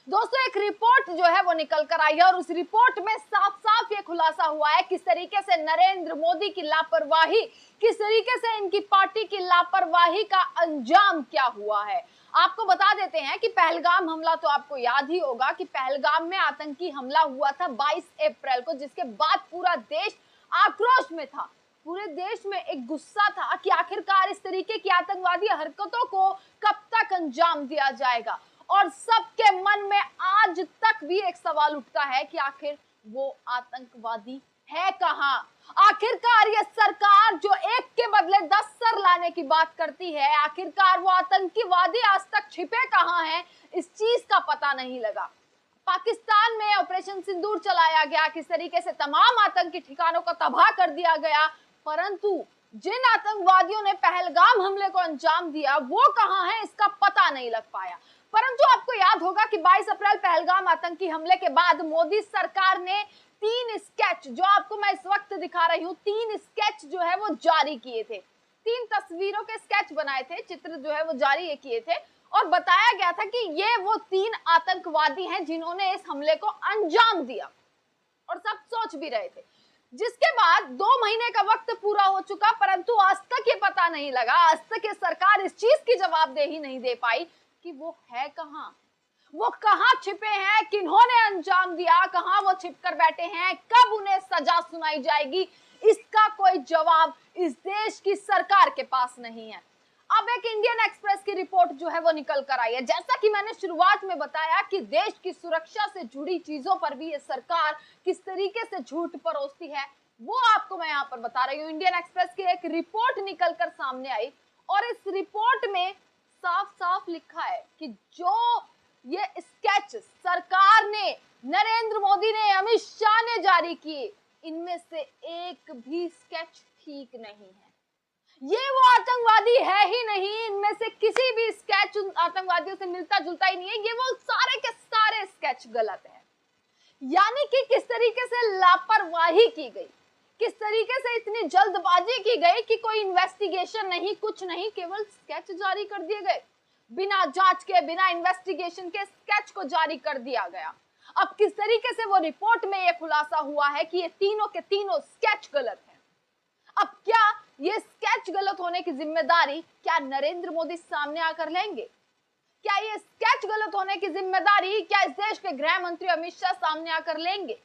दोस्तों एक रिपोर्ट जो है वो निकल कर आई है और उस रिपोर्ट में साफ साफ ये खुलासा हुआ है किस तरीके से नरेंद्र मोदी की लापरवाही, किस तरीके से इनकी पार्टी की लापरवाही का अंजाम क्या हुआ है। आपको बता देते हैं कि पहलगाम हमला तो आपको याद ही होगा कि पहलगाम में आतंकी हमला हुआ था 22 अप्रैल को, जिसके बाद पूरा देश आक्रोश में था। पूरे देश में एक गुस्सा था कि आखिरकार इस तरीके की आतंकवादी हरकतों को कब तक अंजाम दिया जाएगा। और सबके मन में आज तक भी एक सवाल उठता है कि आखिर वो आतंकवादी है कहां। आखिरकार ये सरकार जो एक के बदले 10 सर लाने की बात करती है, आखिरकार वो आतंकवादी आज तक छिपे कहां हैं, इस चीज का पता नहीं लगा। पाकिस्तान में ऑपरेशन सिंदूर चलाया गया, किस तरीके से तमाम आतंकी ठिकानों को तबाह कर दिया गया, परंतु जिन आतंकवादियों ने पहलगाम हमले को अंजाम दिया वो कहां है, इसका पता नहीं लग पाया। परंतु आपको याद होगा कि 22 अप्रैल पहलगाम आतंकी हमले के बाद मोदी सरकार ने 3 स्केच, जो आपको मैं इस वक्त दिखा रही हूं, 3 स्केच जो है वो जारी किए थे। 3 तस्वीरों के स्केच बनाए थे, चित्र जो है वो जारी किए थे और बताया गया था कि ये वो 3 आतंकवादी हैं जिन्होंने इस हमले को अंजाम दिया और सब सोच भी रहे थे। जिसके बाद 2 महीने का वक्त पूरा हो चुका, परंतु आज तक ये पता नहीं लगा, आज तक ये सरकार इस चीज की जवाबदेही नहीं दे पाई कि वो है कहां, वो कहां छिपे हैं, किन्होंने अंजाम दिया, कहां वो छिप कर बैठे हैं, कब उन्हें सजा सुनाई जाएगी, इसका कोई जवाब इस देश की सरकार के पास नहीं है। अब एक इंडियन एक्सप्रेस की रिपोर्ट जो है वो निकल कर आई है। जैसा कि मैंने शुरुआत में बताया कि देश की सुरक्षा से जुड़ी चीजों पर भी ये सरकार किस तरीके से झूठ परोसती है, वो आपको मैं यहाँ पर बता रही हूँ। इंडियन एक्सप्रेस की एक रिपोर्ट निकल कर सामने आई और इस रिपोर्ट में साफ साफ लिखा है कि जो ये स्केच सरकार ने, नरेंद्र मोदी ने, अमित शाह ने जारी किए, इनमें से एक भी स्केच ठीक नहीं है। ये वो आतंकवादी है ही नहीं, इनमें से किसी भी स्केच आतंकवादियों से मिलता जुलता ही नहीं है, ये वो सारे के सारे स्केच गलत है। यानी कि किस तरीके से लापरवाही की गई, किस तरीके से इतनी जल्दबाजी की गई कि कोई इन्वेस्टिगेशन नहीं, कुछ नहीं, केवल स्केच जारी कर दिए गए, बिना जांच के, बिना इन्वेस्टिगेशन के स्केच को जारी कर दिया गया। अब किस तरीके से वो रिपोर्ट में यह खुलासा हुआ है कि ये तीनों के तीनों स्केच गलत है। अब क्या ये स्केच गलत होने की जिम्मेदारी क्या नरेंद्र मोदी सामने आकर लेंगे? क्या ये स्केच गलत होने की जिम्मेदारी क्या इस देश के गृह मंत्री अमित शाह सामने आकर लेंगे?